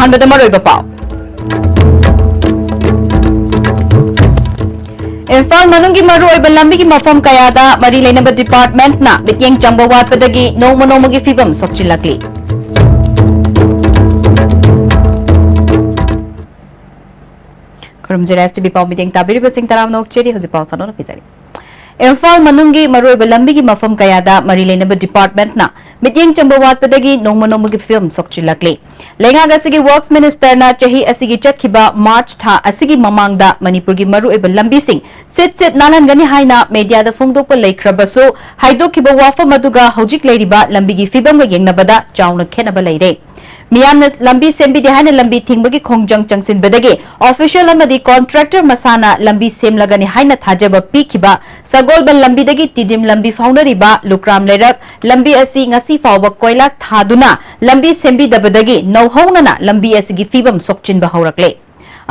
अहमद मरोइब पाव इम्फाल मनुंगी मरुइब लंबी मफम कयादा मरी लेनब डिपार्टमेंट ना बित्येंग चंबा वाटपदगी नोमगी फिबम सोक्चिलकली खुरुमजरा एसटीबी पाव मीटिंग ताबिरिब सिंह तराम नोकचेरी हजि पाव सनोन पिजारी इम्फाल मनुंगी मरुइब लंबी मफम कयादा मरी लेनब डिपार्टमेंट ना मिटिंग चंबा वाटपदगी नोमगी फिबम सोक्चिलकली लेंगाग असिगी वर्क्स मिनिस्टर ना चही असिगी चटखिबा मार्च था असिगी ममांगदा मणिपुर की मरुइब लंबी सिंह सिट नालहनगनी हाइना मीडिया दा फोंगदोकपा लेख्रबसु हाइदोखिबा वाफम अदुगा हौजिक लेरिबा लंबीगी फिबमगा येंगनबदा चाउना खेनबा लेरे मियामना लंबी सेमबिदे हाइना लंबी थिंगबगी खोंगजंग चंगसिनबदगी ऑफिशियल अमदी कॉन्ट्रैक्टर मसाना लंबी सेमलगनी हाइना थाजब पीखिबा सगोलबल लंबीदगी तिदिम लंबी फाउनरिबा लुक्राम लेरक लंबी असि ngasi फावब कोइलास थादुना लंबी सेमबिदबदगी नौहौनना लंबी असिगी फिबम सोक्चिनबा हौरकले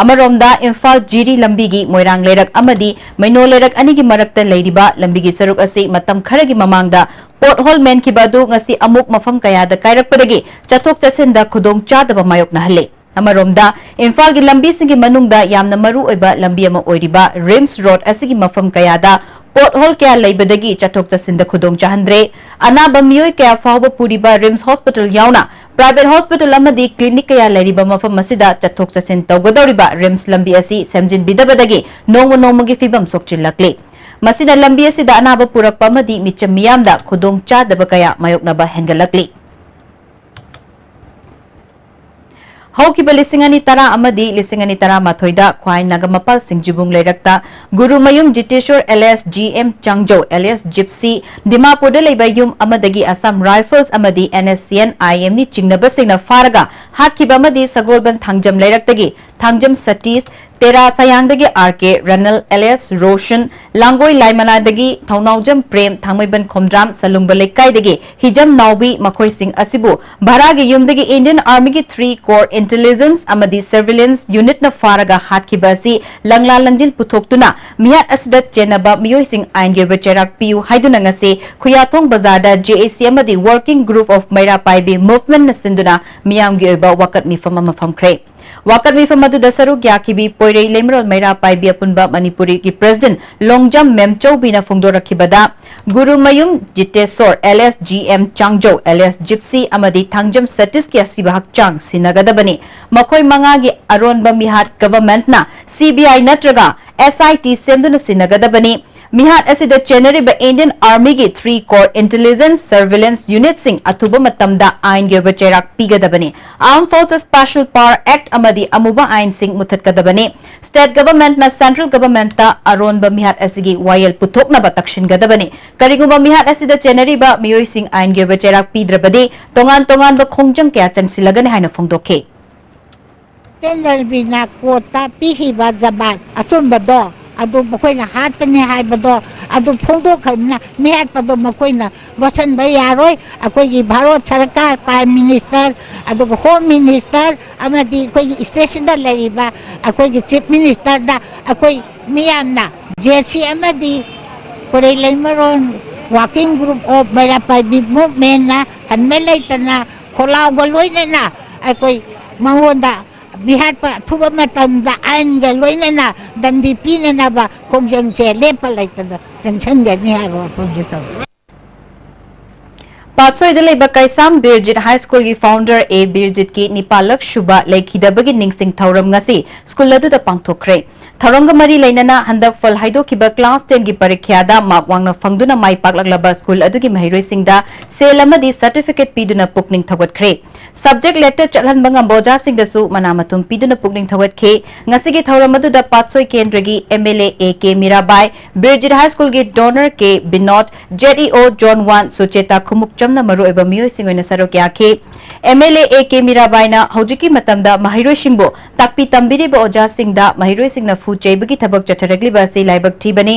अमरोमदा इम्फाल जीरी लंबीगी मोइरांग लेरक अमदी मैनो लेरक अनिगी मरक्ता लेरिबा लंबीगी सरुक असि मतम खरगी ममांगदा पोर्ट होल मेन की बदु ngasi अमुक मफम कयादा कायरकपदगी चथोक चसिनदा खुदोंग चादबा मायोकनहले अमरोमदा इम्फाल की लंबी सिंगी मनुंगदा यामना मरु ओइबा लंबी अमा ओइरिबा रिम्स रोड असिगी मफम कयादा पोर्ट होल क्या लेबदगी चथोक चसिनदा खुदोंग चाहंद्रे अनाबा मियोय क्या फावब पुरिबा रिम्स हॉस्पिटल यावना प्राइवेट हॉस्पिटल अमदी क्लिनिक क्या लेरिबा मफम मसिदा चथोक चसिन तौगदौरिबा रिम्स लंबी असि सेमजिन बिदबदगी नोमगी फिबम सोक्चिलकले मसिदा लंबी असिदा अनाबा पुरकपा अमदी मिचम मियामदा खुदोंग चादबा कया मायोकनबा हेंगलकली हौकिबा लिसिंगनी तरा अमदी लिसिंगनी तरा माथोइदा ख्वाई नागमपल सिंगजिबुंग लेरक्ता Gurumayum Jiteshwar LS GM Changjo LS Gypsy Dimapur लेबा युम अमदगी असम राइफल्स अमदी एनएससीएन आईएम नि चिंगनबसिंगना फारगा हातखिबा अमदी सगोलबन थांगजम लेरक्तगी थांगजम सतीश तेरा सयांगदगी आरके रनल एलएस रोशन लांगोई लाइमनादगी थौनाउजम प्रेम थांगमैबन खोमद्राम सलुंगबा लेकाइदगी हिजम नाउबी मखोई सिंह असिबु भारागी युमदगी इंडियन आर्मी की 3 कोर इंटेलिजेंस अमदी सर्विलेंस यूनिट न फारगा हातखिबा असि लंगला लंजिल पुथोक्तुना मियात असिदा चेनबा मियोई सिंह आइनगे बचेराक पियु हाइदुना ngase खुयाथोंग बाजारदा जेएसी अमदी working group of Meira Paibi movement न सिंदुना मियामगी ओइबा वाकत मिफम अमा फमख्रे वाकत मिफम अदुदा सरुक याखिबी पोइरei लेमरोल मैरा पाइबी अपुनबा मणिपुरी की प्रेसिडेंट लोंगजम मेमचौबीना फोंदोरखिबदा Gurumayum Jiteshwar LS GM Changjo LS Gypsy अमदी थांगजम सतीश की असिबा हकचांग सिनगदबनी मखोई मंगागी अरोनबा मिहात गवर्नमेंटना सीबीआई नत्रगा एसआईटी सेमदुना सिनगदबनी मिहात असिदा चेनरिबा इंडियन आर्मी की 3 corps intelligence surveillance unit Singh अथुबा मतमदा आइन गे बचेराक पीगदबनी arm forces special power act अमदी अमुबा आइन सिंह मुथतकदबनी स्टेट गवर्नमेंट ना सेंट्रल गवर्नमेंट ता अरोनबा मिहात असिगी वायल पुथोकनबा तक्षिनगदबनी करिगुबा मिहात असिदा चेनरिबा मियोई सिंह आइन गे बचेराक पीद्रबदी तोंगान तोंगान बा खोंगजंग क्या चंगसिलगन हाइना फोंदोखे तेनरबिना कोता पीहिबा जबान अचुंबदो अदु मखोइना हातपने हाइबदो अदु फोंदोखना मेहतपदो मखोइना वसनबा यारोय अखोइगी भारत सरकार प्राइम मिनिस्टर अदु होम मिनिस्टर अमदी अखोइगी स्टेशन दा लेरिबा अखोइगी चीफ मिनिस्टर दा अखोइ मियामना जेसी अमदी कोरे लेमरोन working group of Meira Paibi movement ना हनमे लेतना खोलाव गलोइना अखोइ मंगोंदा बिहार पर थुबा मतमदा आइनगा लोइनना दंदी पीननाबा खोंजंग से लेपा लाइतना जंगसनगनी हाबा पंजतो पात्सोइदलेबा कैसाम बिरजित हाई स्कूल की फाउंडर ए बिरजित की निपालक शुभा लेखिदबगी निंगसिंग थौरम ngasi स्कूल अदुदा पांगथोखरे थौरंग मरी लेनना हंदक फल हाइदोखिबा क्लास 10 की परीक्षादा मार्क वांगना फंगदुना माई पाकलकलबा स्कूल अदुगी महिरोइसिंगदा सेल अमदी सर्टिफिकेट पीदुना पुकनिंग थौगतखरे सब्जेक्ट लेटर चलहन बंगा बोजा सिंगदसु मनामतुम पीदुना पुकनिंग थौगतखे ngasi थौरम अदुदा पात्सोइ केंद्र की MLA A K Mirabai Birjit high school की donor K Binod JDO zone one Sucheta खुमुक चमना मरु एबा मियोइ सिंगोइना सरोक याखे एमएलए ए के मीराबाईना हौजिकी मतमदा महिरोइ सिंगबो ताकपी तंबिरिबा ओजा सिंगदा महिरोइ सिंगना फू चेबगी थबक चथरगलिबा से लाइबक थीबनी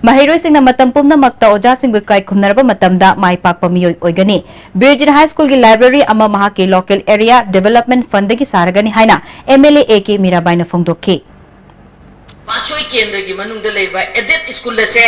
महिरोइ सिंगना मतम पुमनमक्ता ओजा सिंगबु काय खुमनरबा मतमदा माई पाकपा मियोइ ओइगनी बिरजित हाई स्कूल की लाइब्रेरी अमा महा के लोकल एरिया डेवलपमेंट फंड की सारगनी हाइना एमएलए ए के मीराबाईना फोंदोखे पासोई केंद्र की मनुंग लेबा एडेड स्कूल से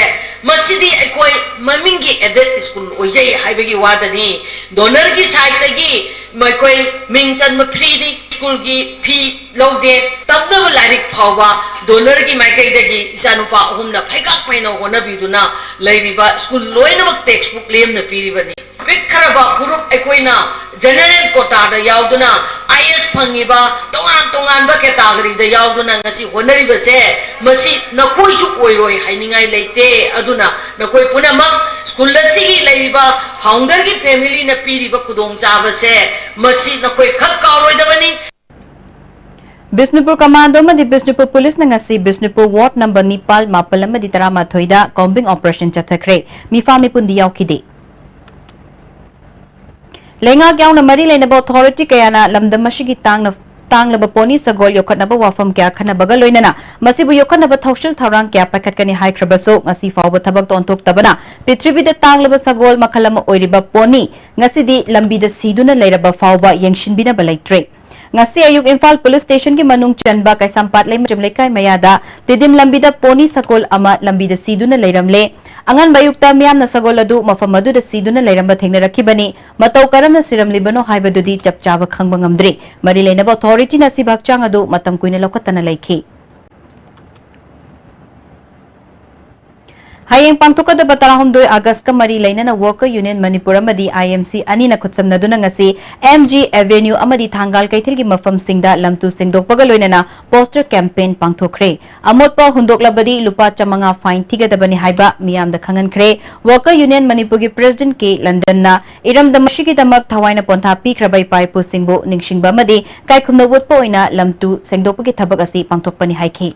मसिदी अकोई ममिंगी एडेड स्कूल ओइजै हाइबगी वादनी डोनर की साइड तगी मकोई मिंचन म फ्री दी स्कूल की फी लौदे तबनब लाइक फाउबा डोनर की माइकैदगी इचानुपा अहुमना फैगा फैना होनबीदुना लैरिबा स्कूल लोइनमक टेक्स्ट बुक लेमना पीरिबनी पिखरबा ग्रुप अखोइना जनरल कोटादा यावदुना आईएएस फंगिबा तोंगान तोंगानबा कैटेगरीदा यावदुना ngasi होनरिबसे मसी नखोइसु ओइरोइ हाइनिंगाइ लेते अदुना नखोइ पुनमक स्कूल सिगी लैरिबा फाउंडर की फैमिली न पीरिबा खुदोंग चाबसे मसी नखोइ खत कारोइदबनी बिष्णुपुर कमांडो में बिष्णुपुर पुलिस ने ngasi बिष्णुपुर वार्ड नंबर 9 मापल में 13 दा कॉम्बिंग ऑपरेशन चथखरे मिफा मिपुंदी यावखिदे लेंगा ग्याउन मरी लेनब अथॉरिटी कयाना लमदम मशिगी तांगलब पोनी सगोल योखनब वाफम क्या खनबग लोइनना मसिबु योखनब थौशल थौरांग क्या पाखतकनी हाइख्रबसो ngasi फाव थबक तोंथोक्तबना पृथ्वीदा तांगलब Sagol मखलम ओइरिबा pony ngasiदी लंबीदा सीदुना लेरबा फावबा यंगशिनबिनब लैत्रे ngasi ayuk Imphal Police Station ki manung chanba Kaisampat Laimjam Lekai Mayada tidim lambida poni sakol ama lambida siduna leiramle angan bayukta miyamna sagol adu mafam aduda siduna leiramba thengnarakibani matau karamna siramlibano haibadudi chapchaba khangba ngamdre mari leinaba authority na sibak chang adu matam kuina lokatana leikhi Hayeng pangthokadaba 12 August ka mari lainana Worker Union Manipur amadi IMC ani na khutsamnaduna ngasi MG Avenue amadi Thangal Kaithilgi mafam singda lamtu singdokpaga loinana poster campaign pangthokre amotpa hundoklabadi lupa chamanga fine thigadabani haiba miyamda khangankhre Worker Union Manipur gi President K London na iram damashigi damak thawaina pontha pikrabai paipu singbo ningsingba amadi kaikhumna wutpa oina lamtu singdokpagi thabak asi pangthokpani haikhi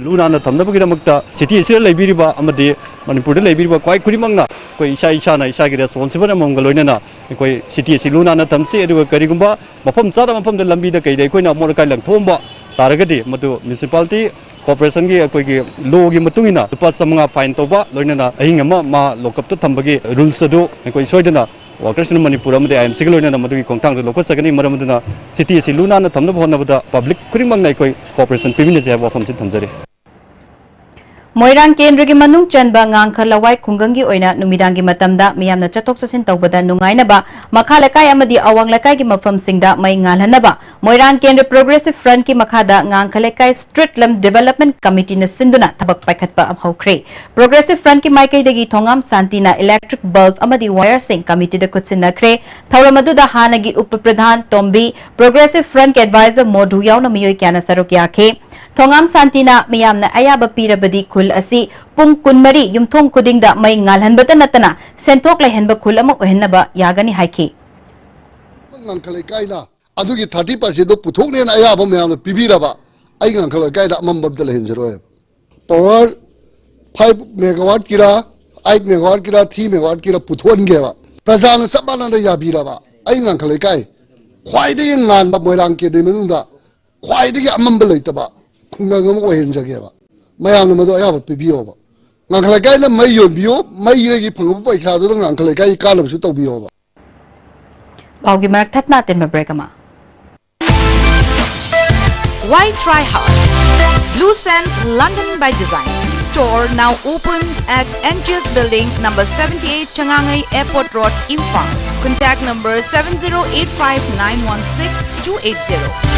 Luna na tamnabagidamagta city sir laibiriba amadi manipur laibiriba kwai kurimangna koi isa na isa gi responsible among galoina koi city si luna na tamsi edu karigumba mafam chada mafam de lambi da kai dai koina mor kai lang thomba taragadi madu municipality corporation gi koi gi law gi matungina lupa samanga fine toba loina na ahinga ma lokap to thambagi rules adu koi soidana Workers in Manipur amadi IMC loina na madu kongtang de lokos sagani maramuduna city si luna na tamna bhonna bada public kurimang nai koi corporation pimine je wafam si thamjari Moirang Kendra gi manung chanba ngangkha lawai khungangi oina numidangi matamda miyamna chatok chasin tawbada nungainaba makha lakai amadi awang lakai gi mafam singda mai ngalhanaba Moirang Kendra Progressive Front ki makhada ngangkha lakai Street Lam Development Committee na sinduna thabak paikhatpa amhokre Progressive Front ki maikai dagi thongam santina electric bulb amadi wire sing committee da kutsinakre thauramadu da hanagi up pradhan Tombi Progressive Front ki advisor Modu yauna miyoi kyana sarok yakhe Thongam santina miyamna ayaba pirabadi khul asi pung kunmari yumthong kudingda mai ngalhanbata natana senthok laihanba khul amok ohenaba yagani haikhi ngangkhalai kaila adugi 30% do puthokne na ayaba mayam pibiraba ai ngangkhalai kaila amambam da lehenjero power 5 megawatt kira 8 megawatt kira 3 megawatt kira puthon geba prajana sabana da yabiraba ai ngangkhalai kai khwai de ngan ba moirang ke de menunda khwai de amambal leitaba khungangam ohenjageba mayam na do ayaba pibiyoba ngangkhalai kai la mai yobiyo mai yegi phangbu paikha do ngangkhalai kai kalam su tobiyoba Paugi marak thatna ten mabrekama Why try hard? Blue Sense London by Design store now open at NGS Building number 78 Changangai Airport Road, Imphal. Contact number 7085916280.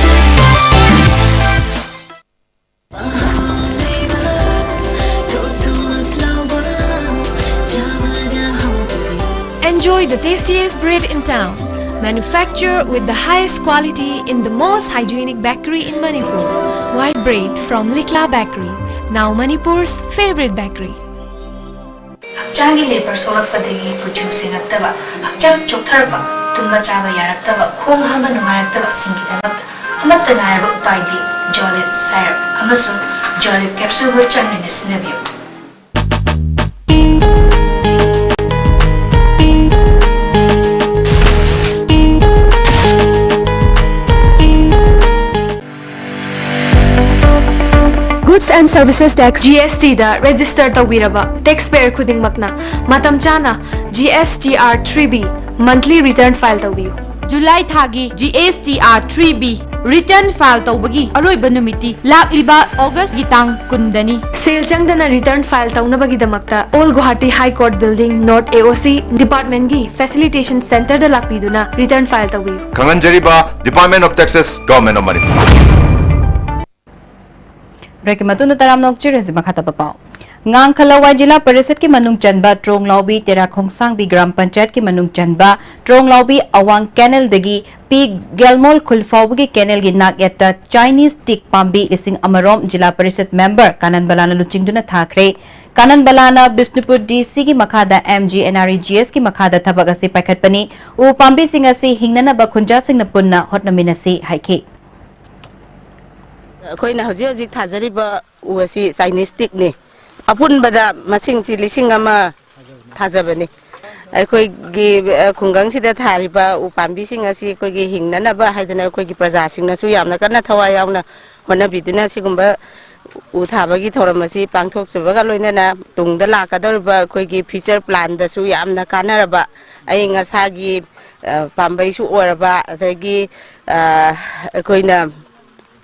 Enjoy the tastiest bread in town. Manufactured with the highest quality in the most hygienic bakery in Manipur. White bread from Likla Bakery, now Manipur's favorite bakery. Hakchangi labor solakpadagi kuchu singaktaba, hakchang choktarba, tumba chaba yaraktaba, khong hama nungayaktaba singidamat, amatta nayaba upaidi, Jolib syrup, amasu Jolib capsule wo changmina sinabiyo. Goods and Services Tax GST da register tawiraba taxpayer khudingmakna matam chana GSTR 3B monthly return file tawiyu July thagi GSTR 3B return file tawbagi aroiba numiti lakliba August gi tang kundani sale changdana return file tawnabagi damakta All Guwahati High Court Building North AOC Department gi Facilitation Center da lakpiduna return file tawi Kanganjariba Department of Taxes Government of Manipur Break matunda taram nok chirezi makata papao ngang khalawai jila परिषद की मनुंग चनबा ट्रोंग लौबी तेरा Khongsang B ग्राम पंचायत की मनुंग चनबा ट्रोंग लौबी अवांग canal दगी P गेलमोल खुलफाउगी canal गी नाक यत्ता Chinese टिक पाम्बी लिसिंग अमरोम जिला परिषद member कानन बलाना लुचिंगदुना थाखरे कानन बलाना Bishnupur DC की मखादा MGNREGS की मखादा थबक असे पाखटपनी उ पाम्बी सिंग असे हिंगनना बखुंजा सिंग पुन्ना होटनमिनसी हाइखे अखोइना हजि हजि थाजरिबा उसी चाइनीज टिक ने अपुनबदा मसिंगसी लिसिंग अमा थाजबनी अखोइगी खुंगंगसिदा थारिबा उपाम्बिसिंग असि अखोइगी हिंगननाबा हाइदना अखोइगी प्रजासिंगनासु यामना कन्ना थवाय यावना होनबिदुना सिगुंबा उथाबगी थोरमसी पांगथोकसबगा लोइनना तुंगदा लाकादरबा अखोइगी फ्यूचर प्लान दसु यामना कानारबा अयंगासागी पाम्बैसु ओरबा अदगी अखोइना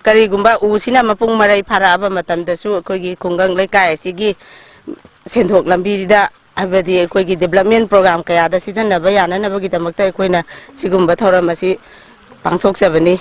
करीगुंबा उसिना मपुंग मराई फाराबा मतमदसु अखोइगी खुंगंग लेकाय असिगी सेंथोक लंबीदा अबदी अखोइगी डेवलपमेंट प्रोग्राम कयादा सिजननबा याननबगी दमकता अखोइना सिगुंबा थोरमसी पांगथोकसबनी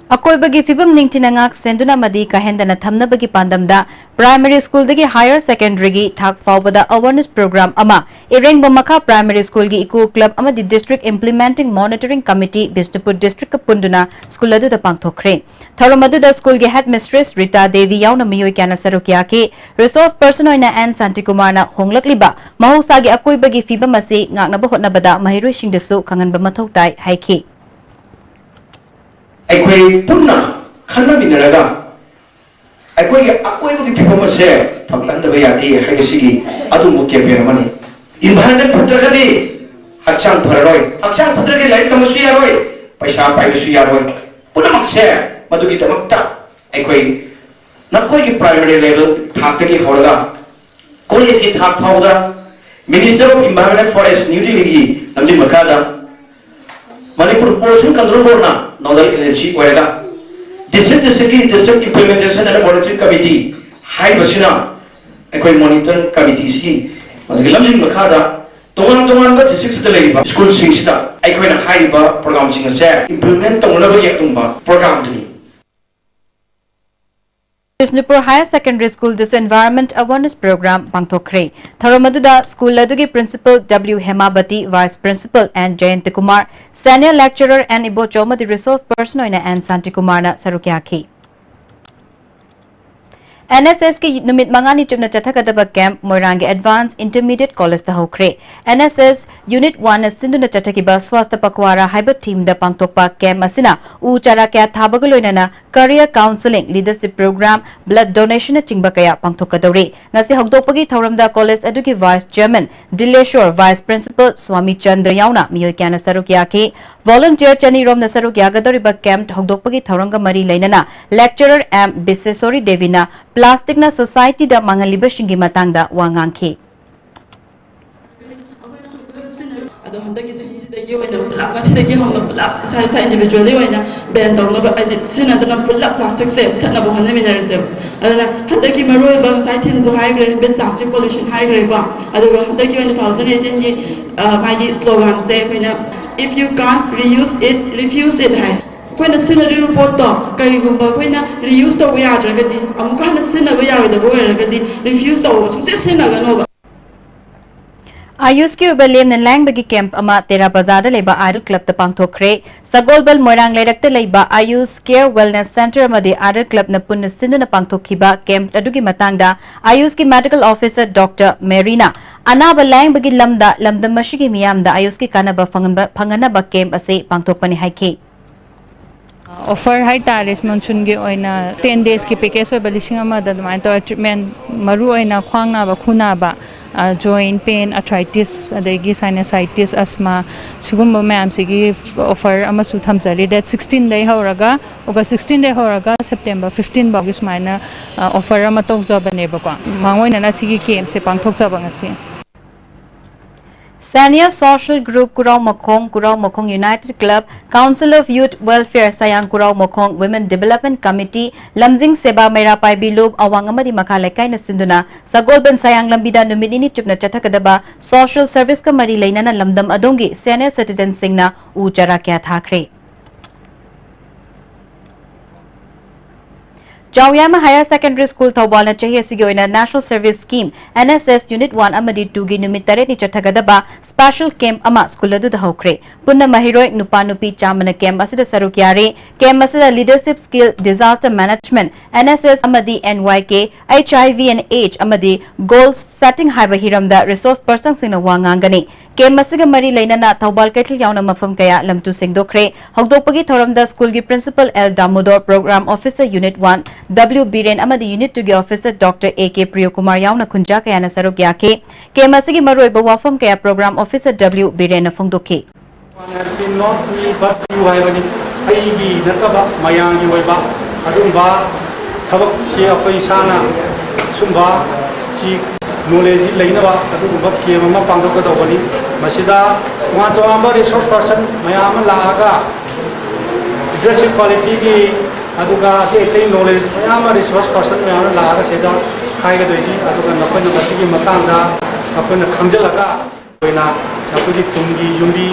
अकोइबगी फिबम निंगतिनंगाक सेंदुना मदी काहेंदना थमनबगी पांदमदा प्राइमरी स्कूल दगी हायर सेकेंडरी गी थाक फावबदा अवेयरनेस प्रोग्राम अमा इरेंग बमखा प्राइमरी स्कूल गी इकू क्लब अमदी district implementing monitoring committee Bishnupur district पुंदुना स्कूल अदुदा पांगथोखरे थरमदुदा स्कूल गी हेड मिस्ट्रेस रीता देवी यावना मियोय क्याना सरुकिया के रिसोर्स पर्सन ओइना एन शांति कुमारना होंगलकलिबा महौसागी अकोइबगी फिबम असे ngaknaba hotnabada mahiroi singdesu kanganba mathau tai haiki अखोई पुन्ना खन्नमिनरगा अखोई अकोइबगी फिबम से फगलंदबा यादे हाइसिगी अदुमु कैंपेन मनी इन्वायरमेंट फत्रगदी हक्चांग फररोय हक्चांग फत्रगे लाइफ तमसु यारोय पैसा पाइसु यारोय पुनमक से मदुगी दमकता अखोई नखोइगी प्राइमरी लेवल थाकतगी होरगा कॉलेज की थाक फावदा minister of environment forest New Delhi की लमजिन मखादा मणिपुर पोल्यूशन कंट्रोल बोर्ड ना नोडल एजेंसी ओरेगा district implementation and monitoring committee हाई बसिना अखोई मॉनिटरिंग कमिटी सी मजगे लमजिन मखादा तोंगान तोंगान बा डिस्ट्रिक्ट से लेबा स्कूल सिंगसिदा अखोइना हाइबा प्रोग्राम सिंग से इंप्लीमेंट तोंगनबा यक्तुंबा प्रोग्राम दनी Bishnupur Higher Secondary School this Environment Awareness Program Pangthokre. Tharamadуда School Ladugi Principal W. Hemabati, Vice Principal and Jayant Kumar, Senior Lecturer and Ibo Choma the Resource Person and Santi Kumarna Sarukyaki. NSS की नुमित मंगानी चुपना चथकदबा camp मोइरांगे advance intermediate college ता होखरे NSS unit 1 सिंधुना चथकिबा स्वास्थ्य पकवारा हाइबा team दा पांगतोकपा camp असिना उ चारा क्या थाबग लोइनाना career counselling leadership programme blood donation चिंगबा कया पांगतोकदौरे ngasi हगदोपगी थौरमदा कॉलेज अदुगी vice chairman Dileshwar vice principal Swami Chandra याउना मियोय क्याना सरुकिया के वॉलंटियर चनी रोम न सरुकिया गदोरिबा कैंप हगदोपगी थौरंगा मरी लेनाना लेक्चरर एम बिसेसोरी देविना प्लास्टिक ना सोसाइटी दा मंगलिबा शिंगी मतंगदा वांगांखे अदो हंदगी सहिसिदगी ओइना पुलाप गासिदगी हमना पुलाप साइसा इंडिविजुअली ओइना बैन तौनबा आइदि सिनादना पुलाप प्लास्टिक से थनबा हने मिनरसे अदना हंदगी मरोय बा साइथिन जो हाइग्रे बिन प्लास्टिक पोल्यूशन हाइग्रे को अदो हंदगी ओइना 2018 की माइगी स्लोगन से ओइना if you can't reuse it refuse it है कोइना सिनरी रिपोर्ट तो करिगुंबा कोइना रीयूज तो याद्रगदी अमुका हन सिनबा यारोदबो ओरगदी रिफ्यूज तो सुसे सिनगनोबा आयुष की उबलेम ने लैंगबगी कैंप अमा तेरा बाजार लेबा आइडल क्लब ता पांगथोखरे सगोलबल मोइरांग लेरक्ते लेबा आयुष केयर वेलनेस सेंटर अमदी आइडल क्लब न पुन्य सिंधुना पांगथोखिबा कैंप अदुगी मतंगदा आयुष की मेडिकल ऑफिसर डॉक्टर मेरीना अनाबा लैंगबगी लमदा लमदम मशिगी मियामदा आयुष की कानबा फंगनबा कैंप असे पांगथोकपनि हाइखे ऑफर है तारे मनसून की 10 days की पैकेज होब लिसिंग अमदा दमाइन तो ट्रीटमेंट मरु ओइना ख्वांगनाबा खुनाबा joint pain arthritis adegi sinusitis asthma sigumba ma'am सिगी ऑफर अमसु थमजली डेट 16 day होरगा ओगा 16 day होरगा सेप्टेम्बर 15 बागी सुमाइना ऑफर अम तौजबनेबको मांगोइना सिगी केम से पांगथोकजबा ngasi Senior Social Group Kurau Mokhong United Club, Council of Youth Welfare Sayang Kurau Mokhong Women Development Committee, Lamjing Seba Merapai Bilub Awang amadi Makalekai na Sinduna, Sagolban Sayang Lambida Numinini Chupna Chatakadaba, Social Service Kamari Laina na Lamdam Adongi, Senior Citizen Singna Uchara Kya Thakre. Jawyama Higher Secondary School Thawbal na chahi asigi oina National Service Scheme NSS Unit 1 amadi 2 gi numit 8 ni chathagadaba special camp ama school adu da hokre punna mahiroi nupa nupi chamana camp asida sarukyare camp asida leadership skill disaster management NSS amadi NYK HIV and AIDS amadi goals setting haiba hiramda resource person singna wangangani camp asiga mari lainana Thawbal Kaithil yauna mafam kaya lamtu singdokre hokdokpagi thoramda school gi principal L Damodar program officer Unit 1 W. Biren amadi Unit 2 officer Dr. A.K. Priyokumar yauna kunja kaya na sarok yake ke masigi maroi bawafam kaya program officer W. Biren na fungdoke. Not me but you have any aigi nataba mayangi waiba adumba thabak si apai sana sumba chi knowledge lainaba adumba ke mama pangdok da wani masida wa to amba resource person mayam laaga leadership quality ki aduga ke knowledge mayam resource person mayam laaga seda khaiga doini aduga napana basigi matanga apana khamjalaga koina chapudi tungi yumbi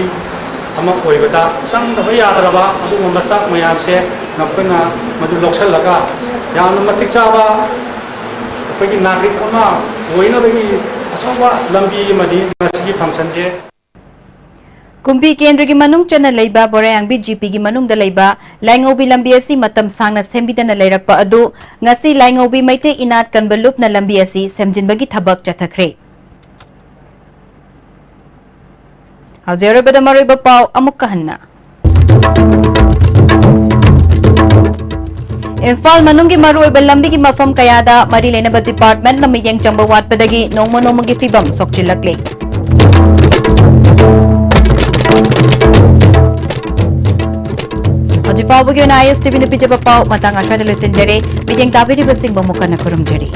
ama oibada sang da yadraba aduga masak mayam se napana madu loksalaga yamna matik chaba apagi nagrik ama oina bagi asoba lambi madi masigi function je Kumpi Kendra ki manung chana leiba Borayang BGP ki manung da leiba Laingobi lambi asi matam sangna sembida na leirakpa adu ngasi Laingobi maite inat kanbalup na lambi asi semjinbagi thabak chathakre. Hauzero bada maroiba pau amuk kahanna. Imphal manung ki maroiba lambi ki mafam kayada mari lainaba department na miyang chamba watpadagi noma ki fibam sokchilakle. Faubagi na ISTV na pijaba pau matang ashwa na lusin jere bidang tabiri basing bamukan na kurum jere.